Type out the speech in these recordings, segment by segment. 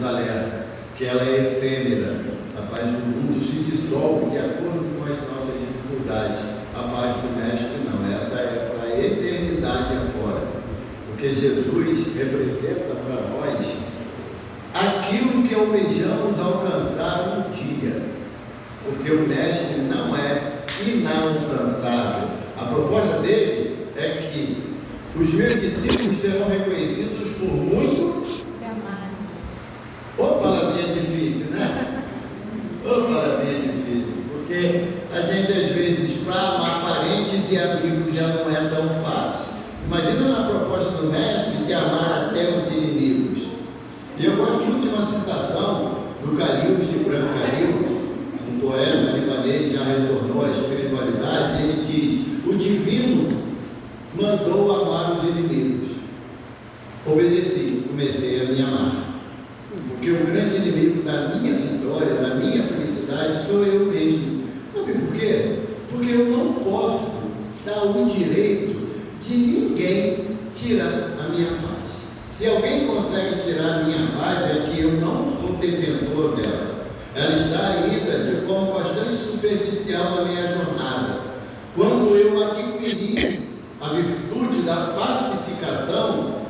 nos alerta, que ela é efêmera. A paz do mundo se dissolve de acordo com as nossas dificuldades. A paz do Mestre não, essa é para a eternidade afora. Porque Jesus representa para nós aquilo que almejamos alcançar um dia. Porque o Mestre não é inalcançável. A proposta dele é que os meus discípulos serão reconhecidos por muitos. Ô, palavrinha difícil, né? Ô, palavrinha difícil. Porque a gente, às vezes, para amar parentes e amigos já não é tão fácil. Imagina na proposta do Mestre de amar até os inimigos. E eu gosto muito de uma citação do Calil de Branco Calil, um poeta libanês, já retornou à espiritualidade. Ele diz: o divino mandou amar os inimigos. Obedeci, comecei a me amar. Porque o grande inimigo da minha vitória, da minha felicidade, sou eu mesmo. Sabe por quê? Porque eu não posso dar o direito de ninguém tirar a minha paz. Se alguém consegue tirar a minha paz, é que eu não sou detentor dela. Ela está ainda de forma bastante superficial na minha jornada. Quando eu adquiri a virtude da pacificação,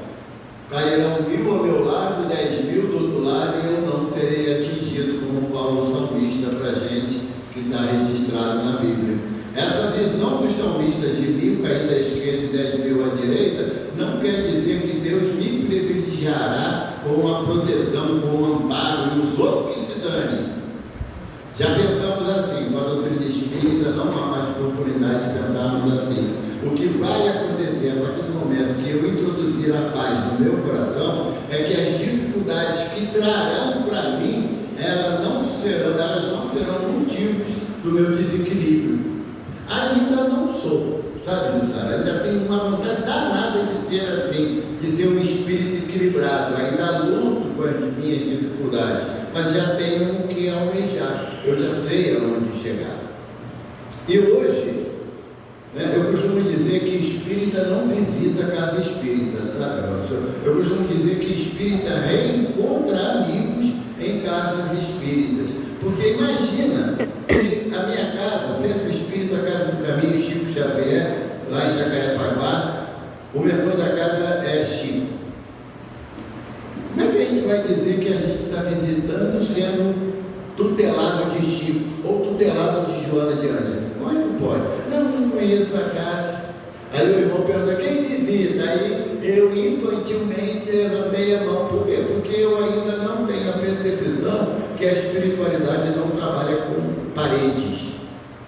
cairão 1000 ao meu lado, 10.000 do outro lado, e eu não serei atingido, como fala o salmista para a gente, que está registrado na Bíblia. Essa visão dos salmistas de 1000 caindo à esquerda e 10.000 à direita, não quer dizer que Deus me privilegiará com a proteção, com o amparo, e os outros que se danem. Já pensamos assim, com a doutrina espírita, não há mais oportunidade de pensarmos assim. O que vai acontecer a partir do momento que eu introduzir a paz no meu coração é que as dificuldades que trarão para mim, elas não serão motivos do meu desequilíbrio. Ainda não sou, sabe, Luciana? Ainda tenho uma vontade danada de ser assim, de ser um espírito equilibrado. Ainda luto com as minhas dificuldades, mas já tenho o que almejar. Eu já sei aonde chegar. E hoje, eu costumo dizer que espírita não visita a casa espírita, sabe? Eu costumo dizer que espírita reencontra amigos em casas espíritas. Porque imagina que a minha casa, Centro Espírita, a Casa do Caminho, Chico Xavier, lá em Jacarepaguá, o mentor da casa é Chico. Como é que a gente vai dizer que a gente está visitando sendo tutelado de Chico ou tutelado de Joana de Ângela? Como é que pode? Não conheço a casa. Aí o irmão pergunta: quem visita? Aí eu infantilmente levantei a mão. Por quê? Porque eu ainda não tenho a percepção que a espiritualidade não trabalha com paredes,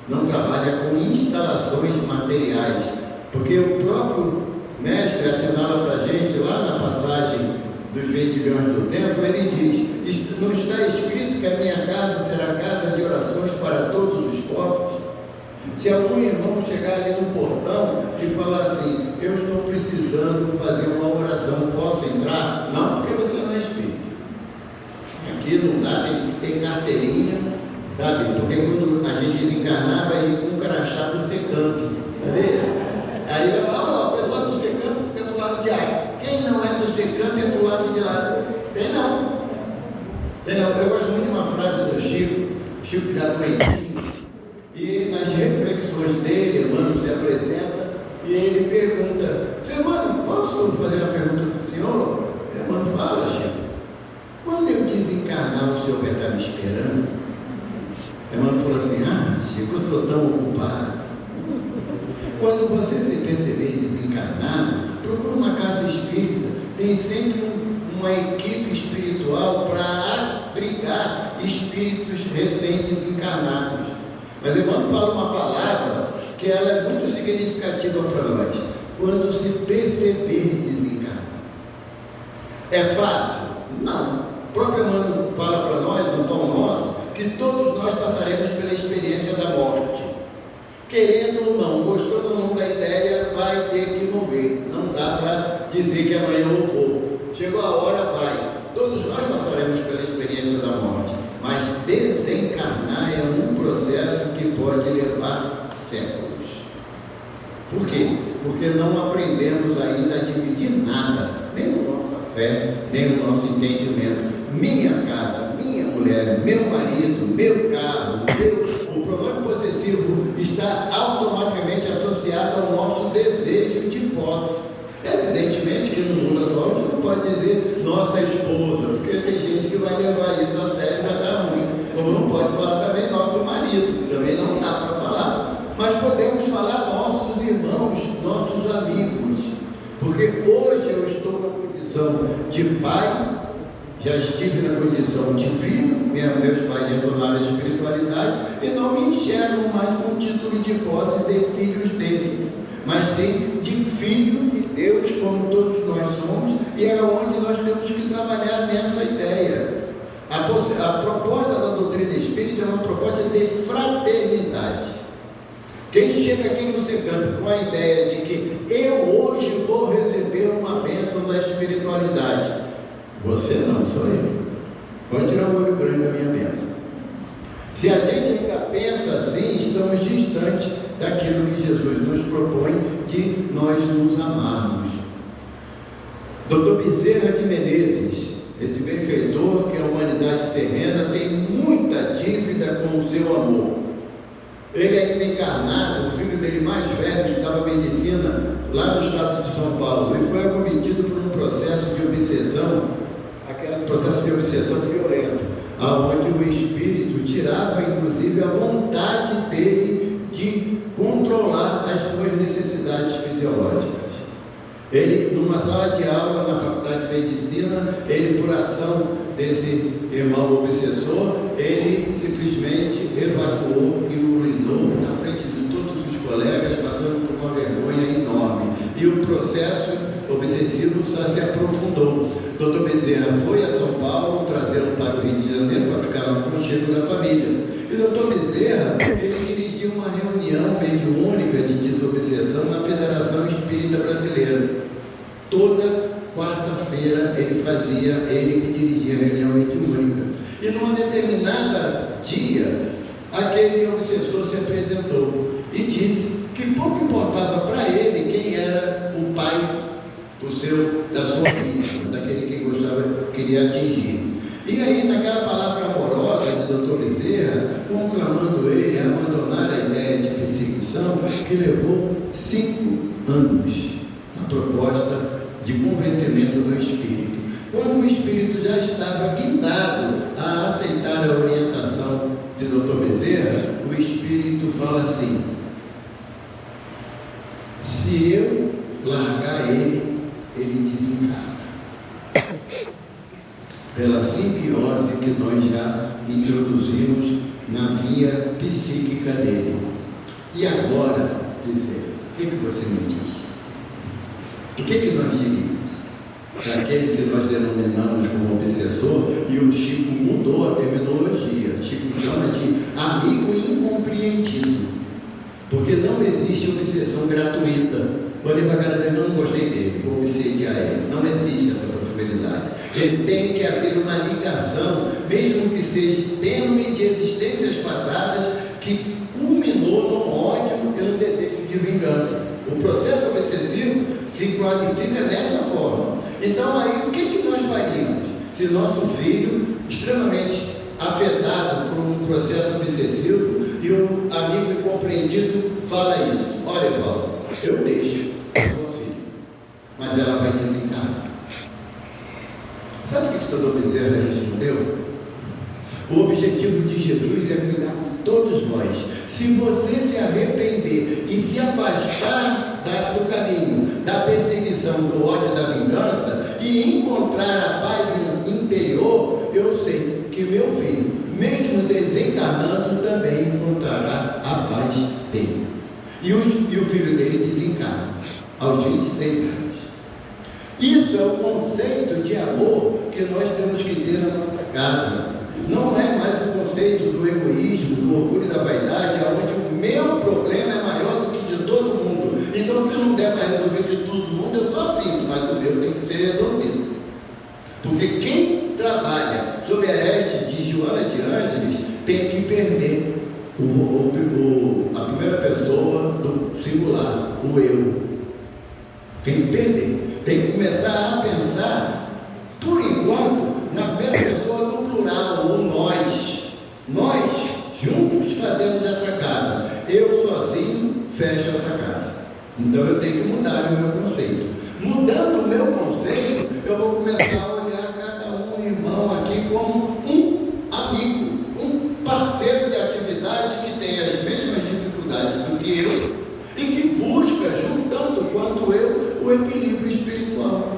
não trabalha com instalações materiais. Porque o próprio Mestre assinala para a gente, lá na passagem dos 20 milhões do tempo, ele diz: não está escrito que a minha casa será casa de orações para todos os povos? Se algum irmão chegar ali no portão e falar assim: eu estou precisando fazer uma oração, posso entrar? Não, porque você não é espírito. Aqui não dá, tem que ter carteirinha, sabe? Porque quando a gente encarnar, vai ir com um crachá do secamp, entendeu? Aí vai falar: o pessoal do secamp fica do lado de lá. Quem não é do secamp é do lado de lá. Tem não. Eu gosto muito de uma frase do Chico já doentinho. E nas reflexões dele, Emmanuel se apresenta e ele pergunta: seu Emmanuel, posso fazer uma pergunta para o senhor? Emmanuel fala: Chico, quando eu desencarnar, o senhor vai estar me esperando? Emmanuel falou assim: ah, Chico, eu sou tão ocupado. Quando você se perceber desencarnado, procura uma casa espírita. Tem sempre uma equipe espiritual para abrigar espíritos recém-desencarnados. Mas Emmanuel fala uma palavra que ela é muito significativa para nós: quando se perceber desencarnado. É fácil? Não. O próprio Emmanuel fala para nós, no tom nosso, que todos nós passaremos pela experiência da morte. Querendo ou não, gostou ou não da ideia, vai ter que morrer. Não dá para dizer que amanhã eu vou. Chegou a hora, vai. Todos nós passaremos pela experiência da morte. Mas desencarnar é um processo que pode levar séculos. Por quê? Porque não aprendemos ainda a dividir nada, nem a nossa fé, nem o nosso entendimento. Minha casa, minha mulher, meu marido, meu carro, o pronome possessivo está automaticamente associado ao nosso desejo de posse. Evidentemente que no mundo atual a gente não pode dizer nossa esposa, porque tem gente que vai levar isso a sério e vai dar ruim. Como não pode falar também nosso marido, também não dá para falar. Mas podemos falar nossos irmãos, nossos amigos, porque hoje eu estou na condição de pai, já estive na condição de filho, meus pais retornaram à espiritualidade e não me enxergam mais com título de posse de filhos dele, mas sim de filho de Deus, como todos nós somos, e é onde nós temos que trabalhar nessa ideia. A proposta da doutrina espírita é uma proposta de fraternidade. Quem chega aqui no Secampo com a ideia de que eu hoje vou receber uma bênção da espiritualidade, você não, sou eu. Pode tirar o olho grande da minha bênção. Se a gente ainda pensa assim, estamos distantes daquilo que Jesus nos propõe de nós nos amarmos. Dr. Bezerra de Menezes, esse benfeitor que a humanidade terrena tem muita dívida com o seu amor. Ele ainda encarnado, o filho dele mais velho estudava medicina lá no estado de São Paulo e foi acometido por um processo de obsessão, aquele processo de obsessão violento, aonde o espírito tirava inclusive a vontade dele de controlar as suas necessidades fisiológicas. Ele, numa sala de aula na faculdade de medicina, ele, por ação desse irmão obsessor, ele simplesmente evacuou e urinou na frente de todos os colegas, passando por uma vergonha enorme. E o processo obsessivo só se aprofundou. Dr. Bezerra foi a São Paulo, trazê-lo para o Rio de Janeiro para ficar no conchego da família. E o Dr. Bezerra, ele dirigiu uma reunião mediúnica de desobsessão na Federação Espírita Brasileira. Toda quarta-feira ele que dirigia a reunião mediúnica. E numa determinada dia, aquele obsessor se apresentou e disse que pouco importava para ele quem era o pai da sua filha, daquele que queria atingir. E aí, naquela palavra amorosa de Dr. Bezerra, conclamando ele a abandonar a ideia de perseguição, que levou 5 anos na proposta de convencimento do espírito. Quando o espírito já estava guindado a aceitar a orientação de Dr. Bezerra, o espírito fala assim: se eu largar ele desencarna. Pela simbiose que nós já introduzimos na via psíquica dele. E agora, dizer, o que você me diz? O que nós diríamos? Aquele que nós denominamos como obsessor, e o Chico mudou a terminologia. Chico chama de amigo incompreendido, porque não existe obsessão gratuita. Olhei para a cara dele, não gostei dele, vou obsediar ele. Não existe essa possibilidade. Ele tem que haver uma ligação, mesmo que seja tênue, de existências passadas, que culminou no ódio e no desejo de vingança. O processo obsessivo se qualifica dessa forma. Então aí o que nós faríamos se nosso filho, extremamente afetado por um processo obsessivo, e o amigo incompreendido fala isso: olha, Paulo, eu deixo a sua filha, mas ela vai desencarnar. Sabe o que o Dr. Bezerra respondeu? O objetivo de Jesus é cuidar de todos nós. Se você se arrepender e se afastar do caminho da perseguição, do ódio, da vingança, e encontrar a paz interior, eu sei que meu filho, mesmo desencarnando, também encontrará a paz dele. E o filho dele desencarna aos 26 anos. Isso é o conceito de amor que nós temos que ter na nossa casa. Não é mais o conceito do egoísmo, do orgulho e da vaidade, onde o meu problema é maior do que de todo mundo. Então, se não der para resolver de todo mundo, eu só sinto, mas o meu tem que ser resolvido. Porque quem trabalha sob a égide de Joana de Ângeles tem que perder a primeira pessoa do singular, o eu. Tem que perder. Tem que começar a pensar por desfazemos essa casa. Eu sozinho fecho essa casa. Então eu tenho que mudar o meu conceito. Mudando o meu conceito, eu vou começar a olhar cada um irmão aqui como um amigo, um parceiro de atividade que tem as mesmas dificuldades do que eu e que busca, junto tanto quanto eu, o equilíbrio espiritual.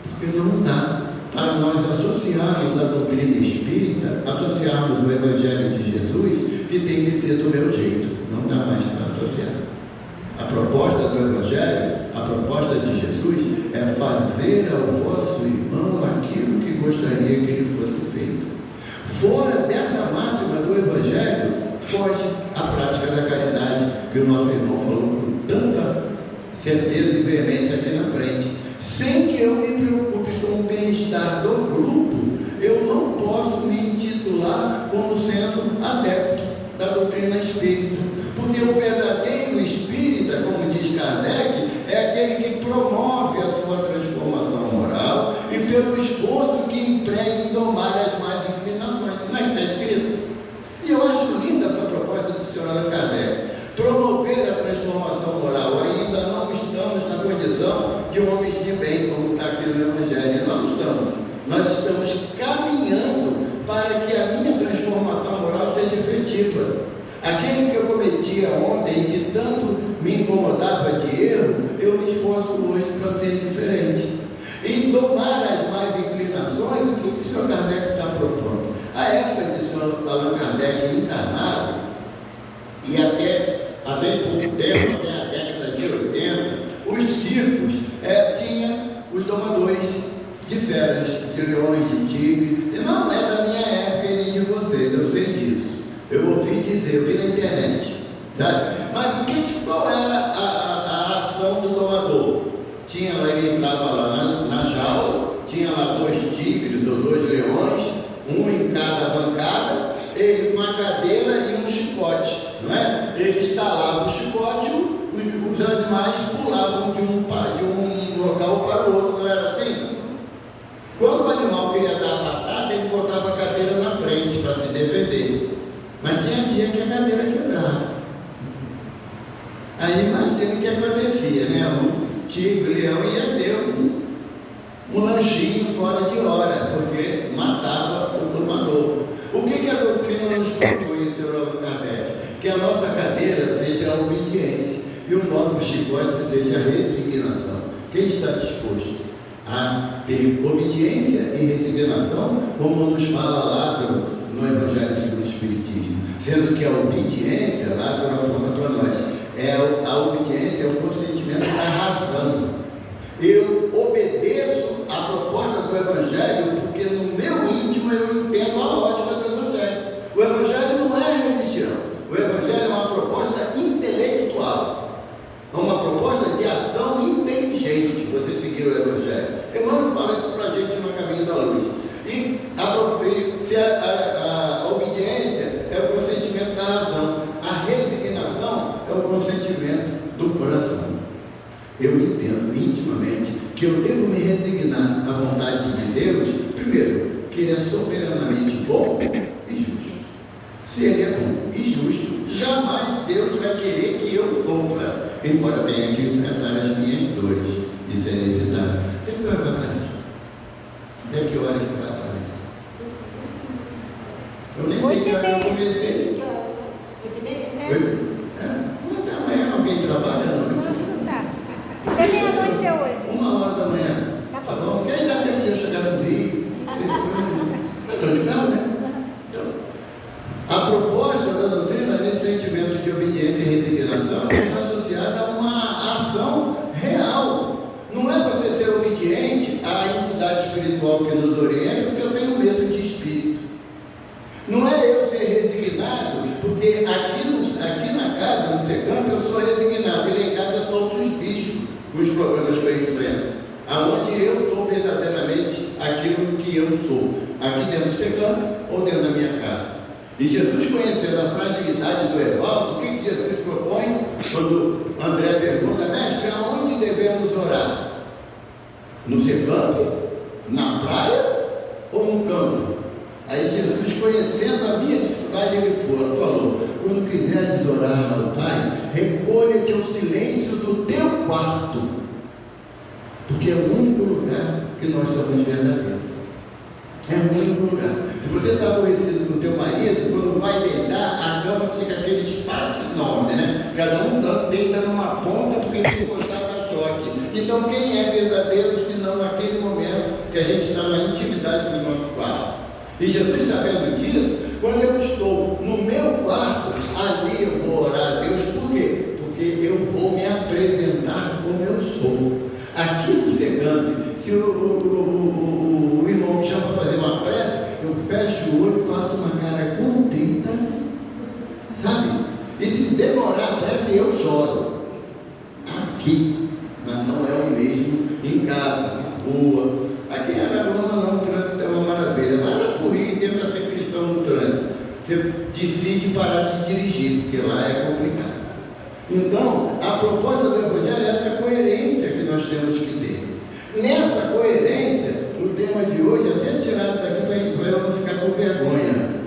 Porque não dá para nós associarmos a doutrina espírita, associarmos o Evangelho de Jesus, que tem que ser do meu jeito. Não dá mais para associar. A proposta do Evangelho, a proposta de Jesus, é fazer ao vosso irmão aquilo que gostaria que ele fosse feito. Fora dessa máxima do Evangelho, foge a prática da caridade, que o nosso irmão falou com tanta certeza e veemência aqui na frente. Sem que eu me preocupe com o bem-estar do grupo, eu não posso me intitular como sendo adepto da doutrina espírita. Porque o verdadeiro espírita, como diz Kardec, é aquele que promove a sua transformação moral e pelo esforço que emprega em domar as más inclinações. Não é que está escrito? E eu acho linda essa proposta do Sr. Allan Kardec. Promover a transformação moral. Ainda não estamos na condição de homens de bem, como está aqui no Evangelho. Não estamos. Nós estamos caminhando para que a minha transformação moral seja efetiva. Aquilo que eu cometia ontem, que tanto me incomodava de erro, eu me esforço hoje para ser diferente. E domar as más inclinações, o que o Sr. Kardec está propondo? A época de Sr. Allan Kardec encarnado, e até há bem pouco tempo, até a década de 80, os circos tinham os domadores de feras, de leões, de tigres. E não é da minha época e nem de vocês, eu sei disso. Eu ouvi dizer, eu vi na internet, sabe? Mas qual era a ação do domador? Ele entrava lá na jaula, tinha lá 2 tigres ou 2 leões, um em cada bancada, ele com uma cadeira e um chicote, não é? Ele instalava o chicote, os animais pulavam de um local para o outro, não era assim? Quando o animal queria dar a patada, ele botava a cadeira na frente para se defender. Mas tinha dia que a cadeira quebrava. Aí imagina o que acontecia, né? O tigre, o leão ia ter um lanchinho fora de hora, porque matava o domador. O que a doutrina nos propõe, Sr. Allan Kardec? Que a nossa cadeira seja a obediência e o nosso chicote seja a resignação. Quem está disposto a ter obediência e resignação, como nos fala Lázaro no Evangelho segundo o Espiritismo, sendo que a obediência, Lázaro aponta para nós, a obediência é o consentimento da razão. Eu obedeço a proposta do Evangelho porque no meu íntimo eu entendo a lógica do Evangelho. O Evangelho não é religião, o Evangelho é uma proposta intelectual, é uma proposta de ação inteligente. Você seguir o Evangelho. Emmanuel fala isso para a gente no Caminho da Luz. E se a obediência é o consentimento da razão, a resignação é o consentimento do coração. Eu entendo intimamente que eu devo me resignar à vontade de Deus, primeiro, que Ele é soberanamente bom e justo. Se Ele é bom e justo, jamais Deus vai querer que eu sofra, embora tenha que enfrentar as minhas dores. Isso é inevitável. Tem que orar para isso. Até que hora que vai para isso? Eu nem sei que hora eu comecei. 8h30? Até amanhã alguém trabalha? Não? Até meia-noite é hoje. 1h da manhã. Tá bom? Porque aí dá tempo de eu chegar no Rio. Eu estou de carro, né? Então, a proposta da doutrina nesse sentimento de obediência e resignação está associada a uma ação real. Não é para você ser obediente à entidade espiritual que nos orienta, porque eu tenho medo de espírito. Não é eu ser resignado, porque aqui na casa, no Secampo, eu sou resignado. E lá em casa eu solto os bichos nos problemas que eu enfrento. Aonde eu sou verdadeiramente aquilo que eu sou. Aqui dentro do Secampo ou dentro da minha casa. E Jesus, conhecendo a fragilidade do Evaldo, o que Jesus propõe quando André pergunta: mestre, aonde devemos orar? No Secampo? Na praia? Ou no campo? Aí Jesus, conhecendo a minha dificuldade, pai dele falou: quando quiseres orar ao Pai, recolha-te ao silêncio do teu quarto, porque é o único lugar que nós somos verdadeiros. É o único lugar. Se você está aborrecido com o teu marido, quando vai deitar, a cama fica aquele espaço enorme, né? Cada um deita numa ponta porque se encostar dá choque. Então quem é verdadeiro se não naquele momento que a gente está na intimidade do nosso quarto? E Jesus, sabendo disso, quando eu estou no meu quarto, ali eu vou orar a Deus. Por quê? Porque eu vou me apresentar como eu sou. Aqui no Secamp, se o irmão me chama para fazer uma prece, eu fecho o olho e faço uma cara contenta, sabe? E se demorar a prece, eu choro. Aqui, mas não é o mesmo em casa, na rua. Aqui em Araruama não, o trânsito é uma maravilha. Vai lá por aí e tenta ser cristão no trânsito. Você decide parar de dirigir, porque lá é complicado. Então, a proposta do Evangelho é essa coerência que nós temos que ter. Nessa coerência, o tema de hoje, até tirado daqui para eu não ficar com vergonha,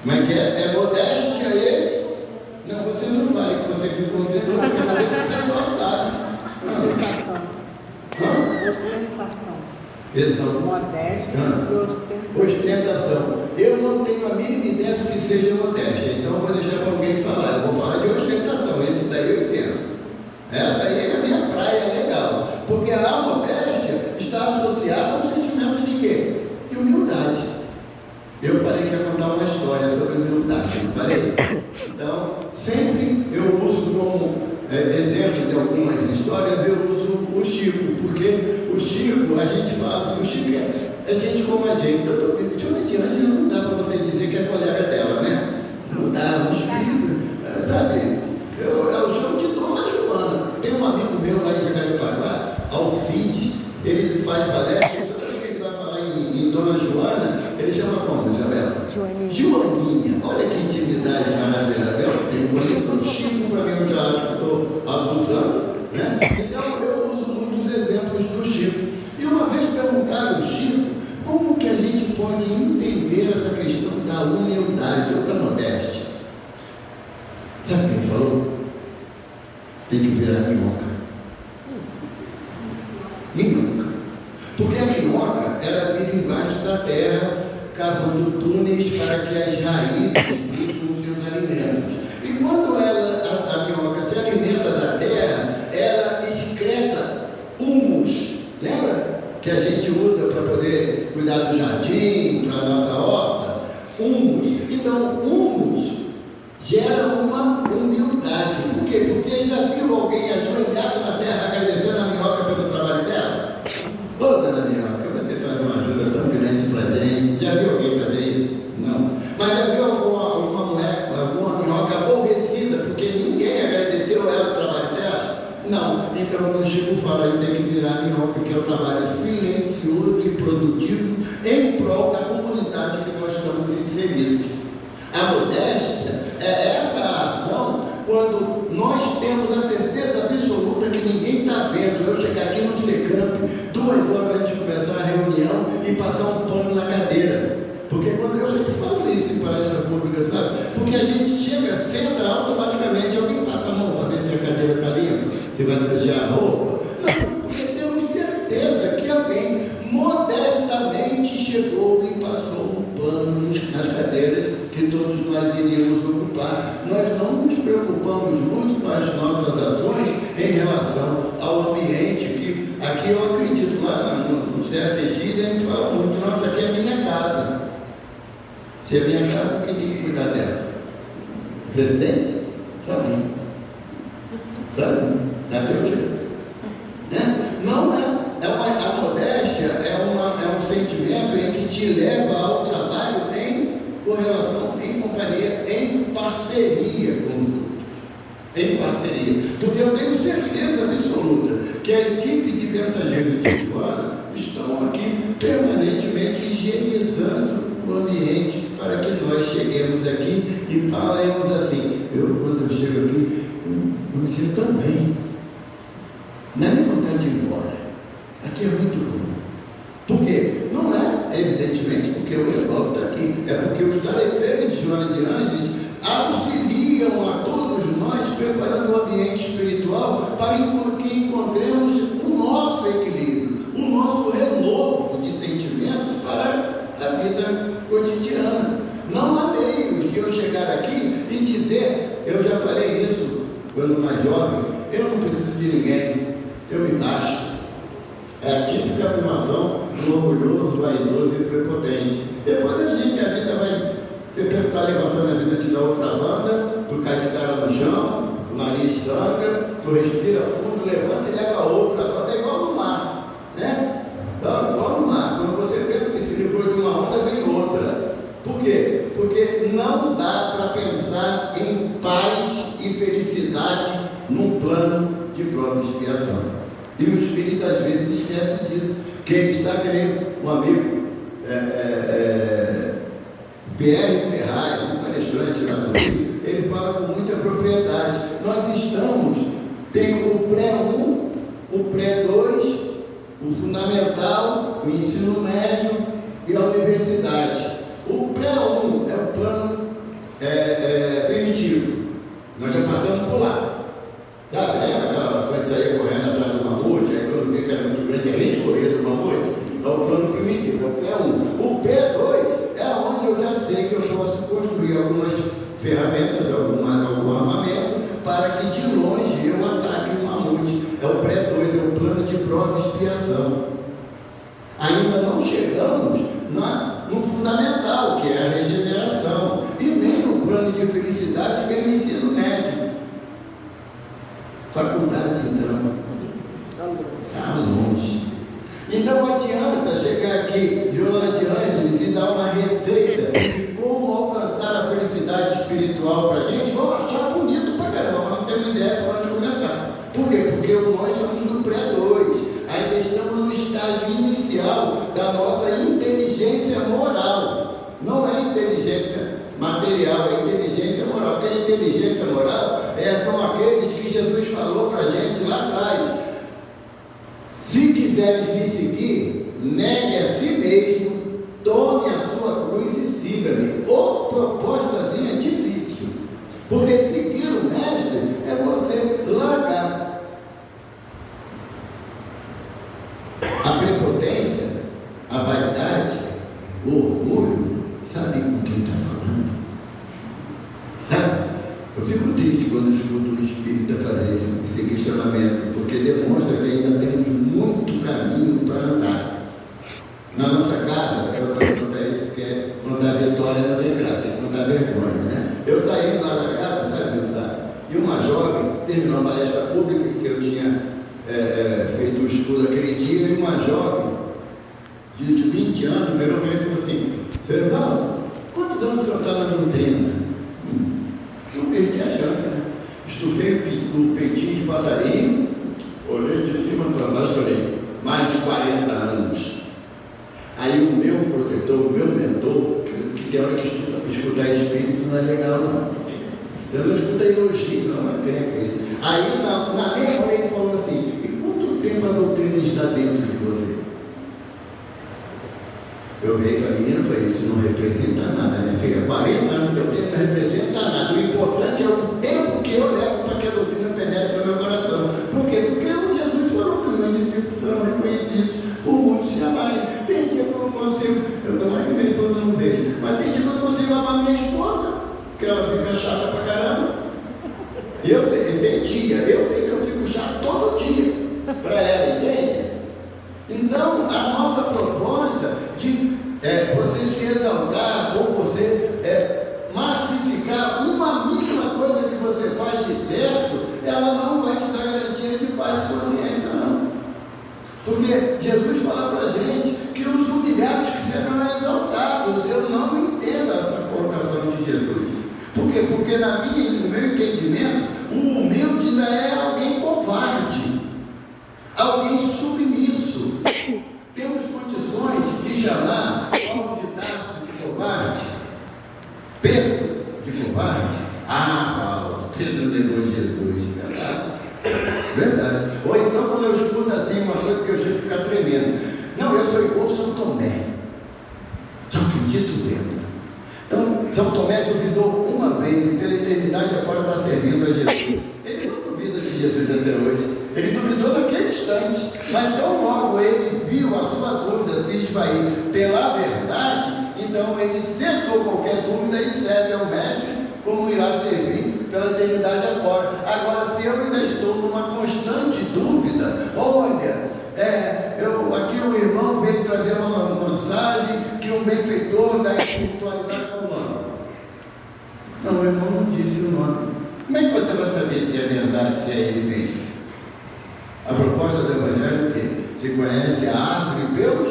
mas é modéstia e... Não, você não vai, que você me convidou, porque o pessoal sabe. Ostentação. Exato. Modéstia e Ostentação. Eu não tenho a mínima ideia do que seja modéstia, então eu vou deixar para alguém falar. Eu vou falar de ostentação, esse daí eu entendo. Essa aí é a minha praia legal, porque a modéstia está associada ao sentimento de quê? De humildade. Eu falei que ia contar uma história sobre humildade, não falei? Então, sempre eu uso como exemplo de algumas histórias, eu uso o Chico, porque o Chico, a gente fala que o Chico é gente como a gente. De onde diante não dá para você dizer que é colega dela, né? Não dá, um espírito, sabe? Eu chamo de Dona Joana. Tem um amigo meu lá em Jacarepaguá, Alcide, ele faz palestra, toda vez que ele vai falar em Dona Joana, ele chama como, Isabela? Joaninha. Olha que intimidade maravilhosa. Eu conheço o Chico, para mim eu já acho que estou abusando, né? Então eu uso muitos exemplos do Chico. E uma vez perguntaram ao Chico como que a gente pode entender essa questão da humildade ou da modéstia. Sabe o que ele falou? Tem que virar minhoca. Minhoca. Porque a minhoca, ela vive embaixo da terra, cavando túneis para que as raízes busquem os seus alimentos. E quando a minhoca se alimenta da terra, ela excreta humus. Lembra que a gente usa para poder cuidar do jardim, para a nossa horta? Humus. Então, humus gera uma humildade. Por quê? Porque já viu alguém ajoelhado na terra agradecendo a minhoca pelo trabalho dela? Ô, dona minhoca, você faz uma ajuda tão grande para a gente. Já viu alguém fazer isso? Não. Mas já viu alguma minhoca aborrecida porque ninguém agradeceu ela o trabalho dela? Não. Então o Chico fala que tem que virar minhoca, que é o trabalho silencioso e produtivo em prol da comunidade que nós estamos inseridos. A modéstia é essa ação quando nós temos a certeza absoluta que ninguém está vendo. Eu chegar aqui no Secamp, 2 horas antes de começar a reunião e passar um pano na cadeira. Porque quando eu sempre falo isso em palestra pública, sabe? Porque a gente chega, senta automaticamente, alguém passa a mão para ver se a cadeira está limpa, se vai sujar a roupa. Não, porque temos certeza que alguém modestamente chegou e passou um pano nas cadeiras que todos nós iríamos ocupar. Nós não nos preocupamos muito com as nossas ações em relação ao ambiente, que aqui eu acredito, lá no CSX, a gente fala muito, nossa, aqui é minha casa. Se é minha casa, quem tem que cuidar dela? O presidente? Sozinho. Sozinho. Até o dia. Né? Não é. A modéstia é um sentimento em que te leva ao trabalho em correlação, em companhia, em parceria com os outros. Em parceria. Porque eu tenho certeza absoluta que a equipe de mensageiros de Joana estão aqui permanentemente higienizando o ambiente para que nós cheguemos aqui e falemos assim. Quando eu chego aqui, eu me sinto tão bem. Não é nem vontade de ir embora. Aqui é muito bom. Por quê? Não é evidentemente, porque o Evaldo está aqui, é porque os tarefeiros de Joana de Ângeles auxiliam a todos nós, preparando o ambiente espiritual para que encontremos o nosso equilíbrio, o nosso renovo de sentimentos para a vida cotidiana. Não há meios de eu chegar aqui e dizer, eu já falei isso quando mais jovem, eu não preciso de ninguém, eu me basto. É a típica afirmação do orgulhoso, vaidoso e prepotente. Depois a vida vai, você pensa que está levantando, a vida te dá outra banda, tu cai de cara no chão, o nariz sangra, tu respira fundo, levanta e leva outra banda, é igual no mar, né? Então, igual no mar, quando você pensa que se livrou de uma onda, vem outra. Por quê? Porque não dá para pensar em paz e felicidade num plano de prova e expiação. E o espírito às vezes esquece disso. Quem está querendo, um amigo, Pierre Ferraz, um palestrante lá no Rio, ele fala com muita propriedade. Nós tem o pré-1, o pré-2, o fundamental, o ensino médio e a universidade. O pré-1 é o plano primitivo. Nós já passamos por lá. Sabe, lembra quando saía correndo atrás do mamute, aí quando vê que era muito grande, a gente corria do mamute? É o plano primitivo, é o pré-1. O pré-2 é onde eu já sei que eu posso construir algumas ferramentas, algum armamento, para que de longe eu ataque o mamute. É o pré-2, é o plano de prova e expiação. Ainda não chegamos no fundamental, que é a regeneração, e nem no plano de felicidade, que é o ensino médio. Faculdade, então, está longe. Então não adianta chegar aqui, Joana de Ângeles, e dar uma receita de como alcançar a felicidade espiritual para a gente. Vamos achar bonito pra caramba, mas não temos ideia para onde começar. Por quê? Porque nós somos no pré-2, ainda estamos no estágio inicial da nossa inteligência moral. Não é inteligência material, é inteligência moral. Porque a inteligência moral são aqueles que Jesus falou para a gente lá atrás. Se quiseres me seguir, negue a si mesmo, tome a sua cruz e siga-me. Ou propostazinha difícil, porque seguir o mestre é você largar a prepotência, a vaidade, o orgulho. Sabe com quem está falando? Sabe? Eu fico triste quando escuto o espírita fazer esse questionamento, porque demonstra que ainda temos muito caminho para andar. Na nossa casa, eu não contar isso porque é contar vitória da desgraça, é contar vergonha, né? Eu saí lá da casa, sabe, e uma jovem terminou uma palestra pública que eu tinha feito um estudo aquele dia, e uma jovem de 20 anos virou para mim e falou assim: Evaldo, quantos anos o senhor está na doutrina? Não perdi a chance, né? Estufei o peitinho de passarinho, olhei de cima para baixo e falei: mais de 40 anos. Aí o meu protetor, o meu mentor, que tem hora que escutar espírito não é legal, não. Eu não escuto elogio, não, é creio isso. Aí na mesma hora ele falou assim: e quanto tempo a doutrina está dentro de você? Eu veio para a menina e falei: isso não representa nada, minha filha. 40 anos de doutrina não representa nada. O importante é o tempo que eu levo para que a doutrina penetre no meu coração. Por quê? Porque Jesus falou que os meus discípulos serão reconhecidos por muitos jamais. Tem dia que eu não consigo, eu tomara que minha esposa não veja, mas tem dia que eu não consigo amar minha esposa, porque ela fica chata pra caramba. Eu sei, tem dia, eu sei que eu fico chato todo dia para ela, entende? Então, a nossa proposta de você se exaltar ou você massificar uma mínima coisa que você faz de certo, ela não vai te dar garantia de paz de consciência, não. Porque Jesus fala para a gente que os humilhados que serão exaltados. Eu não entendo essa colocação de Jesus. Por quê? Porque no meu entendimento, o humilde ainda é alguém covarde, alguém submisso. Temos condições de chamar Paulo de Tarso de covarde, Pedro de covarde. Paulo, Pedro negou Jesus, verdade? Verdade. Ou então quando eu escuto assim uma coisa que eu chego a ficar tremendo. Não, eu sou igual São Tomé. servindo a Jesus. Ele não duvida de Jesus até hoje. Ele duvidou naquele instante, mas tão logo ele viu a sua dúvida se esvair pela verdade, então ele cessou qualquer dúvida e serve ao Mestre como irá servir pela eternidade afora. Agora, se eu ainda estou numa constante dúvida, olha, aqui o irmão veio trazer uma mensagem que um benfeitor da espiritualidade falou. Não, o irmão não disse o nome. Como é que você vai saber se é verdade, se é ele mesmo? A proposta do Evangelho é o quê? Se conhece a árvore pelos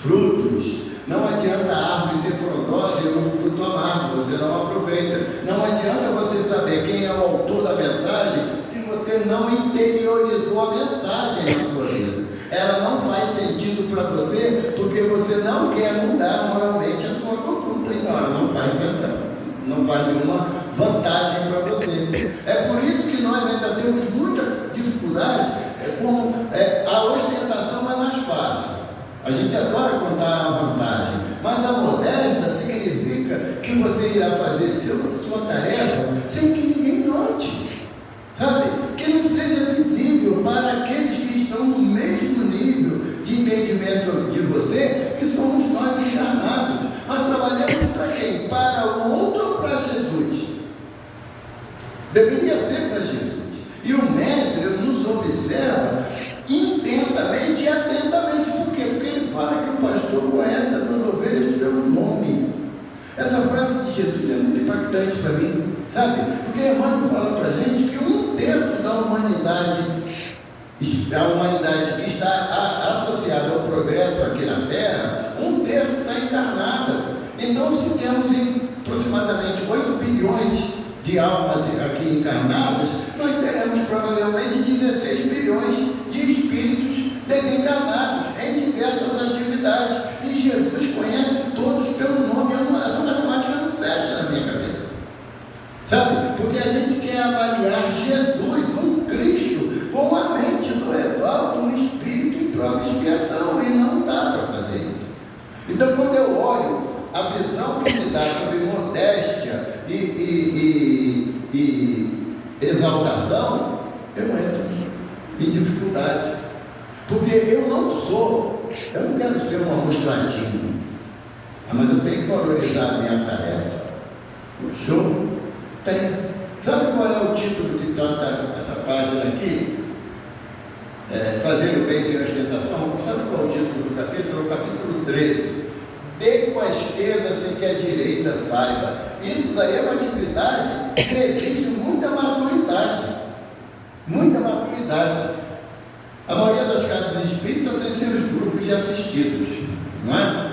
frutos. Não adianta a árvore ser frondosa e um fruto amargo, você não aproveita. Não adianta você saber quem é o autor da mensagem se você não interiorizou a mensagem na sua vida. Ela não faz sentido para você porque você não quer mudar moralmente a sua conduta. Então ela não faz nenhuma vantagem para você. É por isso que nós ainda temos muita dificuldade com a ostentação é mais fácil. A gente adora contar a vantagem, mas a modéstia significa que você irá fazer sua tarefa sem que ninguém note, sabe? Que não seja visível para aqueles que estão no mesmo nível de entendimento de você, que somos nós encarnados. Nós trabalhamos para quem? Para o outro ou para Jesus? Deveria ser para Jesus. E o Mestre nos observa intensamente e atentamente. Por quê? Porque ele fala que o pastor conhece essas ovelhas pelo nome. Essa frase de Jesus é muito impactante para mim, sabe? Porque Emmanuel fala para a gente que 1/3 da humanidade, a humanidade que está associada ao progresso aqui na Terra, 1/3 está encarnada. Então, se temos aproximadamente 8 bilhões de almas aqui encarnadas, nós teremos provavelmente 16 bilhões de espíritos desencarnados em diversas atividades. E Jesus conhece todos pelo nome. Essa matemática não fecha na minha cabeça, sabe? Porque a gente quer avaliar Jesus, um Cristo, com a mente do Evaldo, um espírito em prova de expiação, e não dá para fazer isso. Então, quando eu olho a visão que me dá sobre modéstia e exaltação, eu entro em dificuldade. Porque eu não quero ser um administrativo, mas eu tenho que valorizar a minha tarefa. Show? Tem. Sabe qual é o título que trata essa página aqui? Fazer o bem sem ostentação. Sabe qual é o título do capítulo? É o capítulo 13. Dê com a esquerda sem que a direita saiba. Isso daí é uma atividade que exige muita maturidade. Muita maturidade. A maioria das casas espíritas tem seus grupos de assistidos, não é?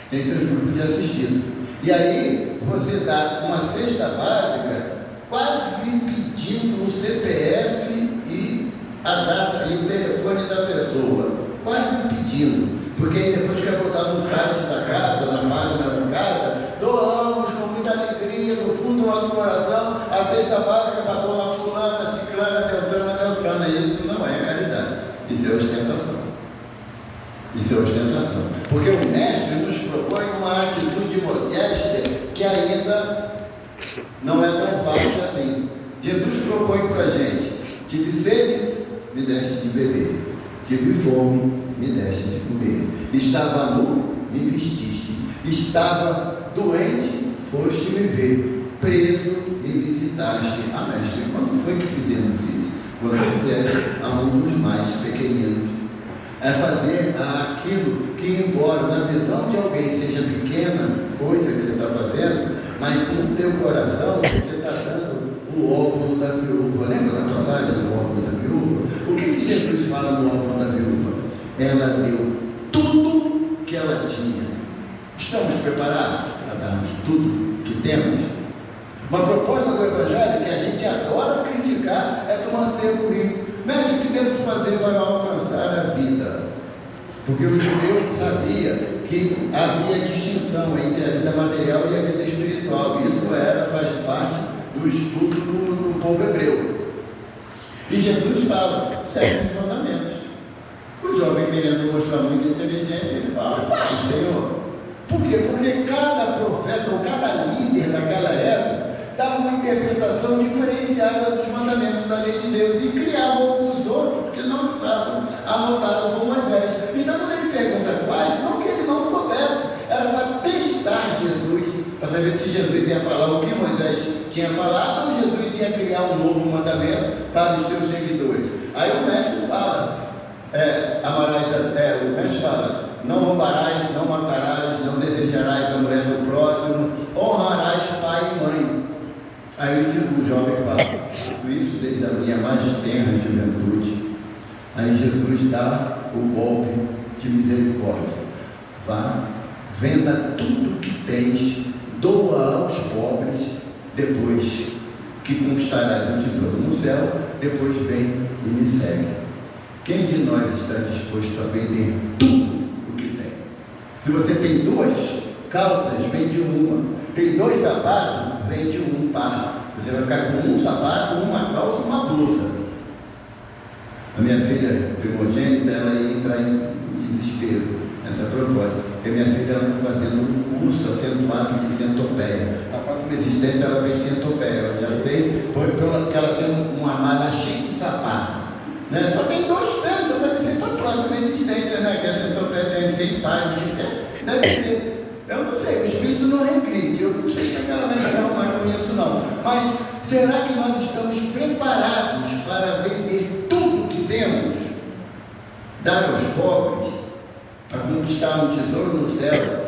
Tem seus grupos de assistidos. E aí, você dá uma cesta básica quase pedindo o CPF e a data e o telefone da pessoa. Quase pedindo. Porque aí depois quer botar no site da casa, na página da casa, doamos com muita alegria, no fundo do nosso coração, a cesta básica da dona fulana, ciclana, beltrana. E isso não é caridade, isso é ostentação. Isso é ostentação. Porque o Mestre nos propõe uma atitude modéstia que ainda não é tão fácil assim. Jesus propõe para a gente: tive sede, me deste de beber. Tive fome, me deste de comer. Estava nu, me vestiste. Estava doente, foste me ver. Preso, me visitaste. Mestre, quando foi que fizemos isso? Quando fizeste a um dos mais pequeninos. É fazer aquilo que, embora na visão de alguém seja pequena coisa que você está fazendo, mas no teu coração você está dando o óculo da viúva. Lembra da passagem do óculo da viúva? O que Jesus fala no óculo da viúva? Ela deu tudo que ela tinha. Estamos preparados para darmos tudo que temos? Uma proposta do Evangelho que a gente adora criticar é do mancebo rico. Mas o que devemos fazer para alcançar a vida? Porque o judeu sabia que havia distinção entre a vida material e a vida espiritual. Isso faz parte do estudo do povo hebreu. E Jesus fala: segue os mandamentos. O jovem, querendo mostrar muita inteligência, ele fala: Pai, Senhor. Por quê? Porque cada profeta ou cada líder daquela época dava uma interpretação diferenciada dos mandamentos da lei de Deus e criavam os outros que não estavam anotados por Moisés. Então, quando ele pergunta quais, não que ele não soubesse, era para testar Jesus, para saber se Jesus ia falar o que Moisés tinha falado ou Jesus ia criar um novo mandamento para os seus seguidores. Aí o mestre fala, o mestre fala, não roubarás, não matarás, não desejarás a mulher do próximo, honrarás pai e mãe. Aí o jovem fala, isso desde a minha mais tenra juventude. Aí Jesus dá o golpe de misericórdia. Vá, venda tudo que tens, doa aos pobres, depois que conquistarás um tesouro no céu, depois vem e me segue. Quem de nós está disposto a vender tudo o que tem? Se você tem 2 calças, vende uma. Tem 2 sapatos, vende um par. Você vai ficar com um sapato, uma calça e uma blusa. A minha filha primogênita, ela ia entrar em desespero nessa proposta. Porque minha filha está fazendo um curso acentuado de centopeia. A próxima existência ela vem centopeia. Eu já sei, porque ela tem uma mala cheia de sapato. Né? Só tem 2 pés, deve ser para a próxima existência, né? Que a centopeia tem 100 pares. Deve ser. Eu não sei, o Espírito não regride, eu não sei se aquela vai arrumar com isso não. Mas será que nós estamos preparados para vender tudo que temos, dar aos pobres, para conquistar um tesouro no céu,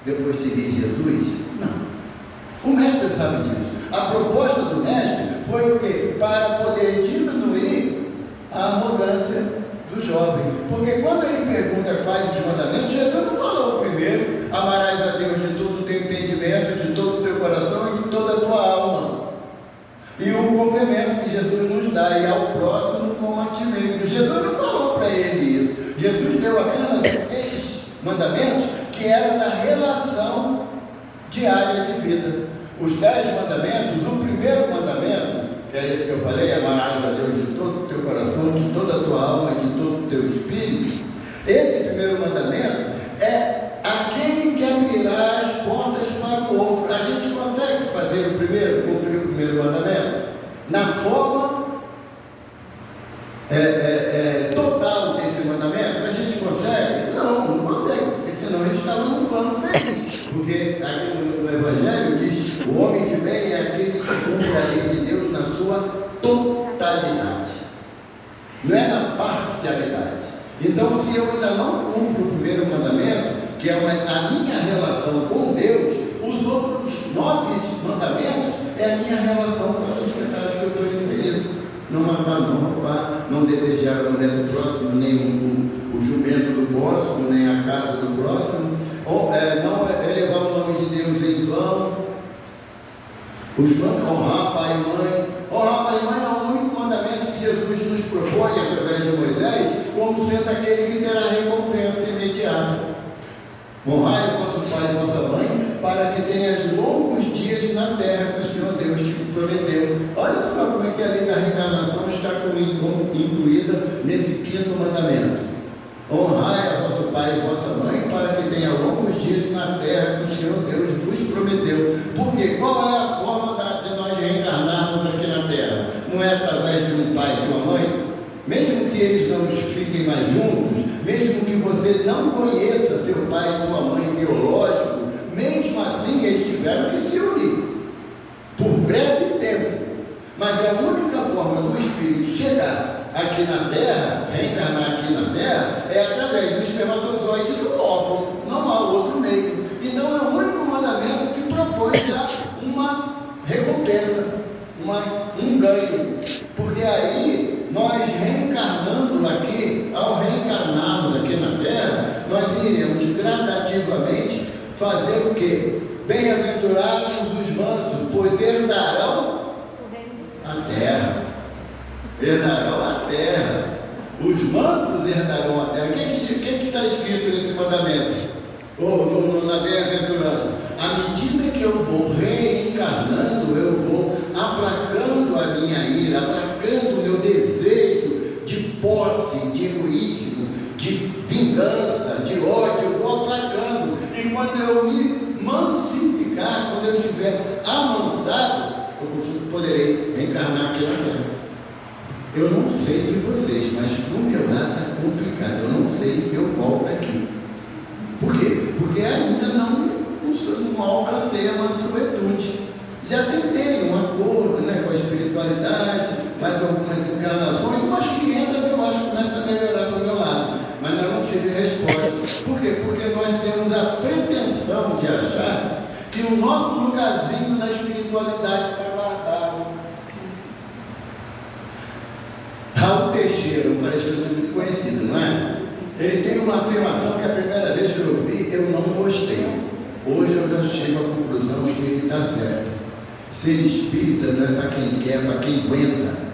depois seguir Jesus? Não. O mestre sabe disso. A proposta do mestre foi o quê? Para poder diminuir a arrogância do jovem. Porque quando ele pergunta quais os mandamentos, Jesus não falou primeiro, amarás a Deus de todo o teu entendimento, de todo o teu coração e de toda a tua alma. E o complemento que Jesus nos dá, e ao próximo como a ti mesmo. Jesus não falou para ele isso. Jesus deu apenas aqueles mandamentos que eram da relação diária de vida. Os 10 mandamentos, o primeiro mandamento, que é esse que eu falei, amarás a Deus de todo o teu coração, de toda a tua alma e de todo o teu espírito. Esse primeiro mandamento é aquele que abrirá as portas para o outro. A gente consegue fazer cumprir o primeiro mandamento na forma total desse mandamento? A gente consegue? Não consegue, porque senão a gente estava num plano feliz. Porque aqui no Evangelho diz: o homem de bem é aquele que cumpre a lei de Deus na sua totalidade, não é na parcialidade. Então, se eu ainda não cumpro o primeiro mandamento, que é a minha relação com Deus, os outros 9 mandamentos é a minha relação com a sociedade que eu estou inserido. Não matar, não roubar, não desejar a mulher do próximo, nem o jumento do próximo, nem a casa do próximo, ou não elevar o nome de Deus em vão. Honrar pai e mãe. Honrar pai e mãe é o único mandamento que Jesus nos propõe através de Moisés, como sendo aquele que terá recompensa imediata. Honrai o vosso pai e vossa mãe, para que tenhas longos dias na terra que o Senhor Deus te prometeu. Olha só como é que a lei da reencarnação está incluída nesse 5º mandamento. Honrai a vosso pai e vossa mãe, para que tenha longos dias na terra que o Senhor Deus vos prometeu. Porque qual é a forma de nós reencarnarmos aqui na terra? Não é através de um pai e de uma mãe? Mesmo que eles não fiquem mais juntos, mesmo que você não conheça seu pai e sua mãe biológico, mesmo assim eles tiveram que se unir, por breve tempo. Mas a única forma do Espírito chegar aqui na Terra, reencarnar aqui na Terra, é através do espermatozoide e do óvulo, não há outro meio. Então é o único mandamento que propõe já uma recompensa, um ganho, porque aí nós reencarnando aqui, ao reencarnarmos aqui na Terra, nós iremos gradativamente fazer o quê? Bem-aventurados os mansos, pois herdarão a terra. Herdarão a terra. Os mansos herdarão a terra. O que está escrito nesse mandamento? Na bem-aventurança? À medida que eu vou reencarnando, eu vou aplacando a minha ira, aplacando o meu desejo de posse, de egoísmo, de vingança, de ódio, eu vou aplacando. E quando eu me mansificar, quando eu estiver amansado, poderei reencarnar aqui na Terra. Eu não sei de vocês, mas para o meu lado está complicado. Eu não sei se eu volto aqui. Por quê? Porque ainda não alcancei a mansuetude. Já tentei um acordo, né, com a espiritualidade, mais algumas encarnações, umas 500 eu acho que começa a melhorar do meu lado. Mas ainda não tive resposta. Por quê? Porque nós temos a pretensão de achar que o nosso lugarzinho na espiritualidade está guardado. Raul Teixeira, um palestrante muito conhecido, não é? Ele tem uma afirmação que a primeira vez que eu vi, eu não gostei. Hoje eu já chego à conclusão de que ele está certo. Ser espírita não é para quem quer, é para quem aguenta.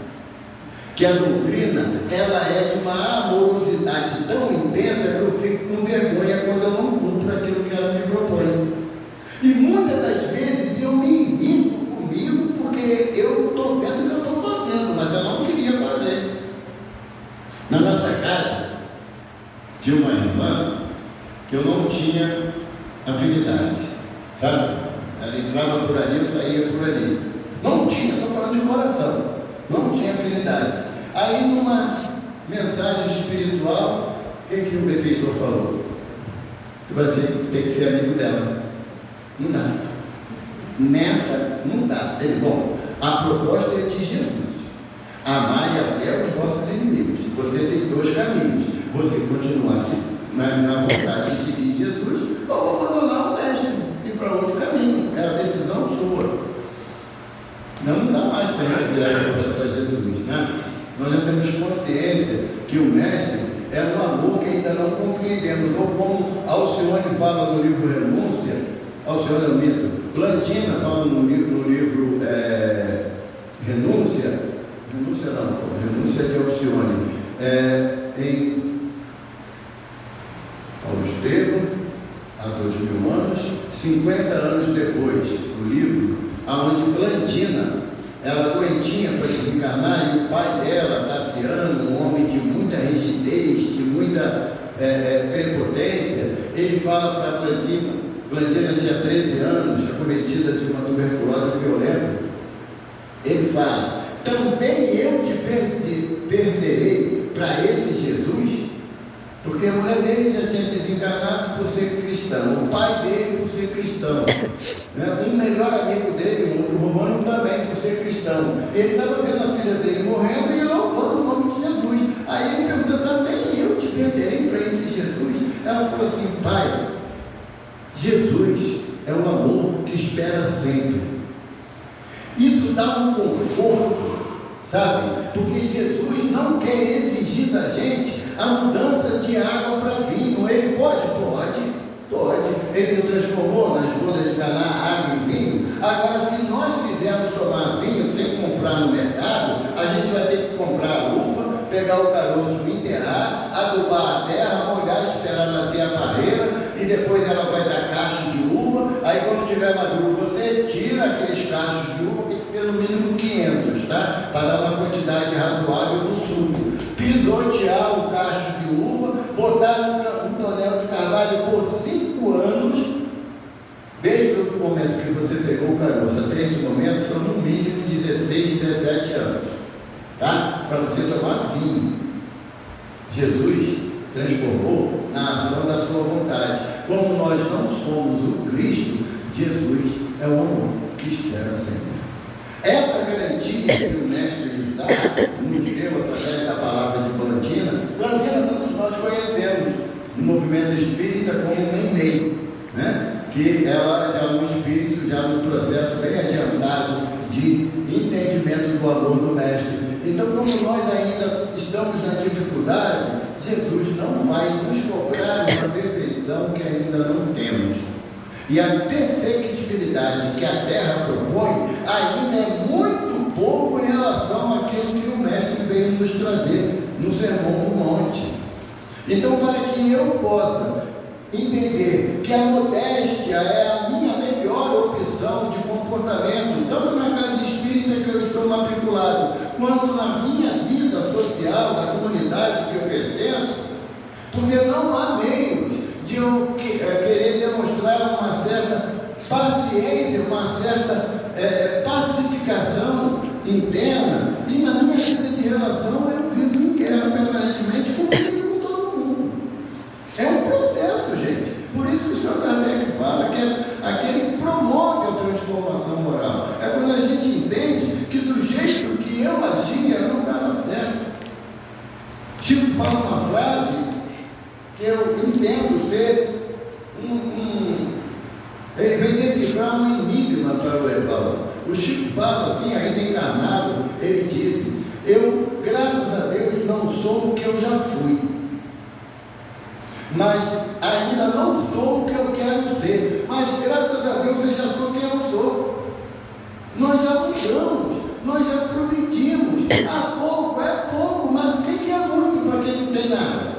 Que a doutrina, ela é de uma amorosidade tão intensa que eu fico com vergonha quando eu não cumpro aquilo que ela me propõe. E muitas das vezes eu me irrito comigo porque eu estou vendo o que eu estou fazendo, mas eu não queria fazer. Na nossa casa, tinha uma irmã que eu não tinha afinidade, sabe? Ela entrava por ali, eu saía por ali. Não tinha, estou falando de coração, não tinha afinidade. Aí numa mensagem espiritual, o que o benfeitor falou? Que você tem que ser amigo dela. Não dá. Nessa, não dá. Ele, bom, a proposta é de Jesus. Amai até os vossos inimigos. Você tem dois caminhos. Você continuar na vontade de seguir Jesus ou abandonar o mestre e ir para outro caminho. É a decisão sua. Não dá mais para a gente virar a costa para Jesus, né? Nós já temos consciência que o mestre é um amor que ainda não compreendemos. Ou como Alcione fala no livro Renúncia, Alcione é um mito, Plantina fala no livro Renúncia de Alcione, em Paulo Estevam, há 2000 anos, 50 anos depois, o livro, onde Plantina, ela doentinha para desencarnar, e o pai dela, Tassiano, um homem de muita rigidez, de muita prepotência, ele fala para Plantina tinha 13 anos, acometida de uma tuberculose violenta. Ele fala: também eu te perderei para esse Jesus, porque a mulher dele já tinha desencarnado por ser cristão, o pai dele por ser cristão, né? Um melhor amigo dele, um outro romano, também por ser cristão. Ele estava vendo a filha dele morrendo e ele louvando o nome de Jesus. Aí ele perguntou: também eu te perderei para esse Jesus? Ela falou assim: pai, Jesus é um amor que espera sempre. Isso dá um conforto, sabe? Porque Jesus não quer exigir da gente a mudança de água para vinho. Ele pode. Ele nos transformou nas bodas de Caná, água em vinho. Agora, se nós quisermos tomar vinho sem comprar no mercado, a gente vai ter que comprar a uva, pegar o caroço, enterrar, adubar a terra, molhar, esperar nascer a parreira, e depois ela vai dar cachos de uva. Aí quando tiver maduro, você tira aqueles cachos de uva, que tem que ter no mínimo 500, tá? Para dar uma quantidade razoável do suco. Pisotear o cacho de uva, botar um tonel de carvalho por 5 anos, desde o momento que você pegou o caroço até esse momento, são no mínimo 16, 17 anos, tá? Para você tomar vinho. Jesus transformou na ação da sua vontade. Como nós não somos o Cristo, Jesus é o amor que espera sempre. Essa garantia que o mestre nos dá, nos deu através da palavra de Plantina todos nós conhecemos no movimento espírita como Neném, né? Que ela é um espírito já num processo bem adiantado de entendimento do amor do mestre. Então, como nós ainda estamos na dificuldade, Jesus não vai nos cobrar uma perfeição que ainda não temos. E a perfectibilidade que a Terra propõe ainda é muito pouco em relação àquilo que o mestre veio nos trazer no Sermão do Monte. Então, para que eu possa entender que a modéstia é a minha melhor opção de comportamento, tanto na casa espírita que eu estou matriculado, quanto na minha vida social, da comunidade que eu pertenço, porque não há meios de eu querer demonstrar uma certa paciência, uma certa pacificação interna, e na minha vida de relação eu vivo em guerra permanentemente comigo e com todo mundo. É um processo, gente. Por isso que o Sr. Kardec fala que é aquele que promove a transformação moral. É quando a gente entende que do jeito que eu agia não estava certo. Chico fala uma frase que eu entendo ser ele vem decifrar um enigma para o Evaldo. O Chico fala assim, ainda encarnado, ele disse: eu, graças a Deus, não sou o que eu já fui, mas ainda não sou o que eu quero ser, mas graças a Deus eu já sou quem eu sou. Nós já mudamos, nós já progredimos. É pouco, mas o que é muito para quem não tem nada?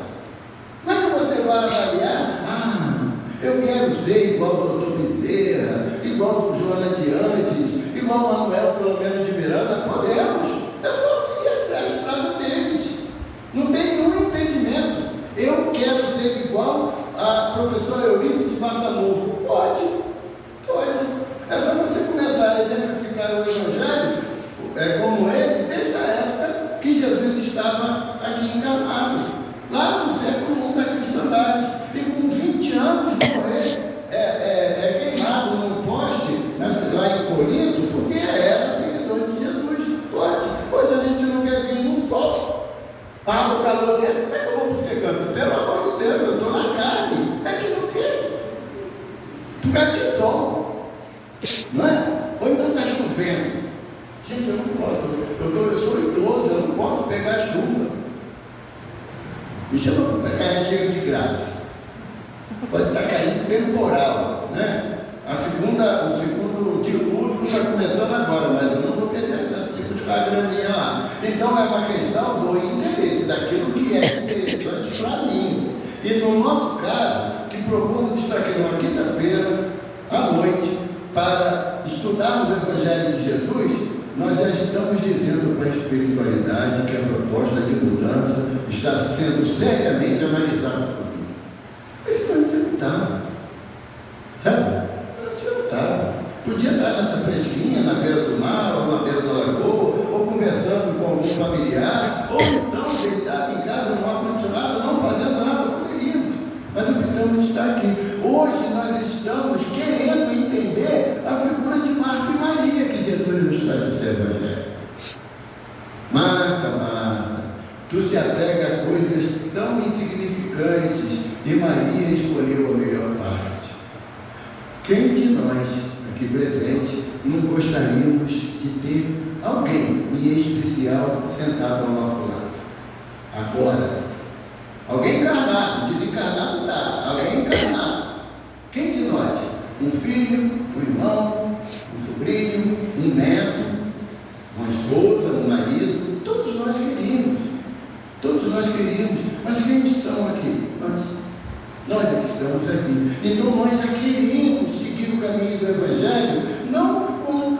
Como é que você vai avaliar? Eu quero ser igual ao Dr. Bezerra, igual ao Joana de Antes, igual ao Manuel Filomeno de Miranda. Podemos, é só seguir a estrada deles. Não tem nenhum impedimento. Eu quero ser igual a professora Eurípides de Massanudo. Pode. É só você começar a exemplificar o Evangelho como ele, desde a época que Jesus estava aqui encarnado, lá no século I da cristandade, e com 20 anos morrer queimado num poste, lá em Corinto, porque era seguidor de Jesus. Pode. Hoje a gente não quer vir num sol. O calor desse, como é que eu vou para o secante? Pelo amor de Deus, eu estou na carne. É que não quero. Ficar de sol. Não é? Ou então está chovendo. Gente, eu não posso. Eu sou idoso, eu não posso pegar chuva. Me chama para cair dinheiro de graça. Pode estar caindo temporal, né? O segundo dilúvio está começando agora, mas eu não vou perder essa de buscar a graninha lá. Então é uma questão do interesse, daquilo que é interessante para mim. E no nosso caso, que propomos estar aqui numa quinta-feira, à noite, para estudarmos o Evangelho de Jesus, nós já estamos dizendo para a espiritualidade que a proposta de mudança está sendo seriamente analisada por mim. Isso não adiantava. Sabe? Não adiantava. Podia estar nessa fresquinha, na beira do mar, ou na beira da lagoa, ou conversando com algum familiar, ou então deitado em casa no ar-condicionado, não fazendo nada, poderíamos. Mas optamos estar aqui. Hoje nós estamos querendo entender a figura de Marta e Maria que Jesus nos traz no seu Evangelho. Marta, tu se apega a coisas tão insignificantes e Maria escolheu a melhor parte. Quem de nós, aqui presente, não gostaríamos de ter alguém em especial sentado ao nosso lado? Agora. Alguém encarnado, desencarnado dá, alguém encarnado. Quem de nós? Um filho, um irmão, um sobrinho, um neto, uma esposa, um marido, todos nós queríamos, mas quem estão aqui? Nós é que estamos aqui. Então nós já queríamos seguir o caminho do Evangelho, não com,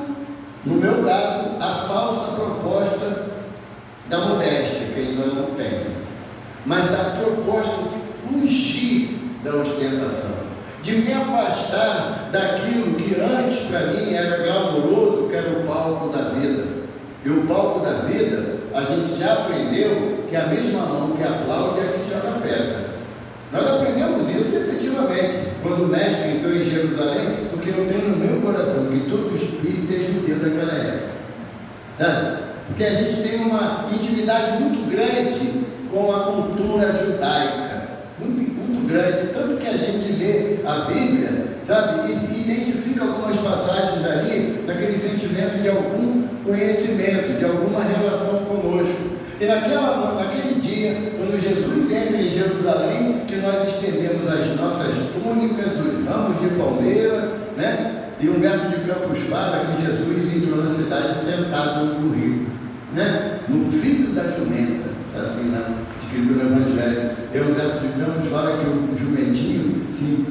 no meu caso, a falsa proposta da modéstia, que ainda não tem, mas da proposta de fugir da ostentação, de me afastar daquilo que antes para mim era glamouroso, que era o palco da vida. E o palco da vida, a gente já aprendeu que a mesma mão que aplaude é a que joga pedra. Nós aprendemos isso efetivamente, quando o mestre entrou em Jerusalém, porque eu tenho no meu coração que todo espírito é judeu daquela época. Sabe? Porque a gente tem uma intimidade muito grande com a cultura judaica, muito grande, tanto que a gente lê a Bíblia, sabe, e identifica algumas passagens ali, naquele sentimento de algum conhecimento, de alguma relação conosco. E naquele dia, quando Jesus entra em Jerusalém, que nós estendemos as nossas túnicas, os ramos de palmeira, né? E Humberto de Campos fala que Jesus entrou na cidade sentado no rio, né? No filho da jumenta, assim, escrito no Evangelho. E Humberto de Campos fala que o jumentinho se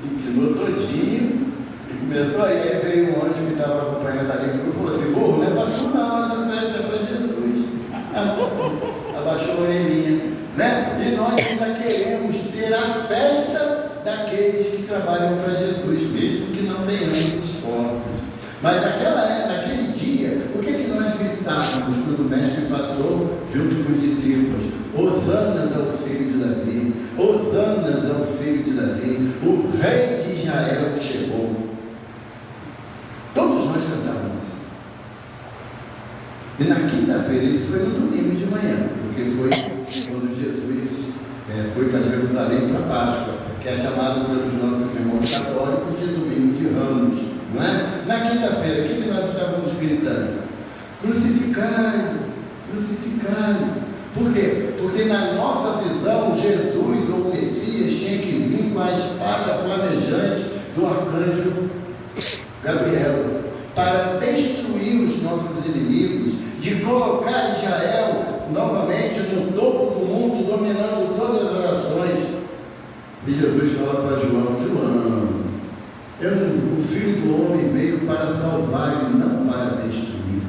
empinou todinho e começou aí veio um anjo que estava acompanhando ali e falou assim: burro, não é pastor não, essa festa é para Jesus. Abaixou a orelhinha, né? E nós ainda queremos ter a festa daqueles que trabalham para Jesus, mesmo que não tenhamos esforços. Mas naquele dia, o que nós gritávamos quando o mestre passou junto com os discípulos? Hosanas ao filho de Davi, hosanas ao filho de Davi, o rei de Israel chegou. Todos nós cantávamos. E na quinta-feira, isso foi no domingo de manhã, porque foi quando Jesus foi para Jerusalém para Páscoa, que é chamado pelos nossos irmãos católicos de domingo de Ramos, não é? Na quinta-feira, o que nós estávamos gritando? Crucificai-o, crucificai-o. Por quê? Porque na nossa visão, Jesus ou Messias tinha que vir com a espada flamejante do arcanjo Gabriel, para destruir os nossos inimigos, de colocar Israel novamente no topo do mundo, dominando todas as nações. E Jesus fala para João: João, o Filho do Homem veio para salvar e não para destruir.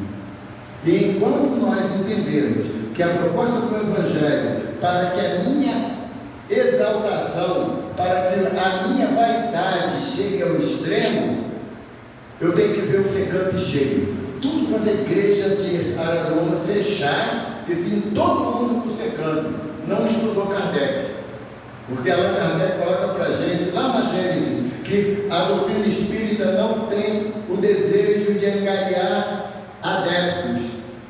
E enquanto nós entendemos que a proposta do Evangelho, para que a minha exaltação, para que a minha vaidade chegue ao extremo, eu tenho que ver o secampo cheio. Tudo quanto a igreja de Araruama fechar e vir todo mundo para o secampo. Não estudou Kardec. Porque Allan Kardec coloca para a gente, lá na Gênesis, que a doutrina espírita não tem o desejo de angariar adeptos,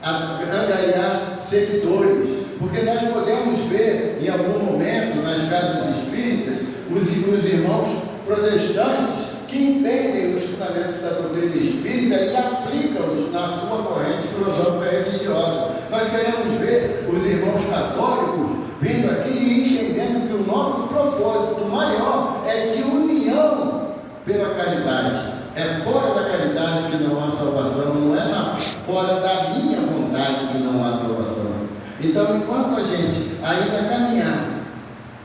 angariar seguidores. Porque nós podemos ver, em algum momento, nas casas espíritas, os irmãos protestantes que entendem os fundamentos da doutrina espírita e aplicam-os na sua corrente filosófica religiosa. Nós queremos ver os irmãos católicos vindo aqui e entendendo que o nosso propósito maior é de união pela caridade. É fora da caridade que não há salvação, não é fora da minha vontade que não há salvação. Então, enquanto a gente ainda caminhar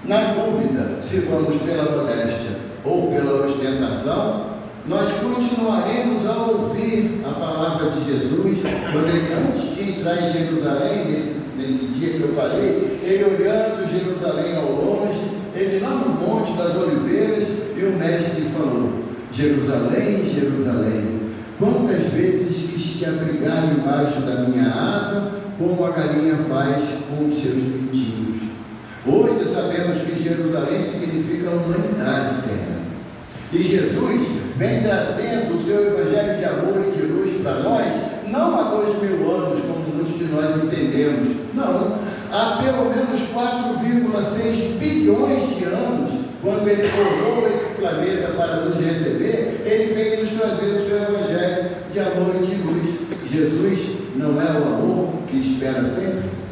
na dúvida se vamos pela modéstia ou pela ostentação, nós continuaremos a ouvir a palavra de Jesus, quando ele, antes de entrar em Jerusalém, nesse dia que eu falei, ele olhando Jerusalém ao longe, ele lá no Monte das Oliveiras, e o mestre falou: Jerusalém, Jerusalém, quantas vezes quis te abrigar embaixo da minha asa, como a galinha faz com os seus pintinhos. Hoje sabemos que Jerusalém significa a humanidade terrena. E Jesus vem trazendo o seu evangelho de amor e de luz para nós, não há 2000 anos, como muitos de nós entendemos. Não, há pelo menos 4,6 bilhões de anos, quando ele formou esse planeta para nos receber, ele veio nos trazer o seu evangelho de amor e de luz. Jesus não é o amor que espera sempre?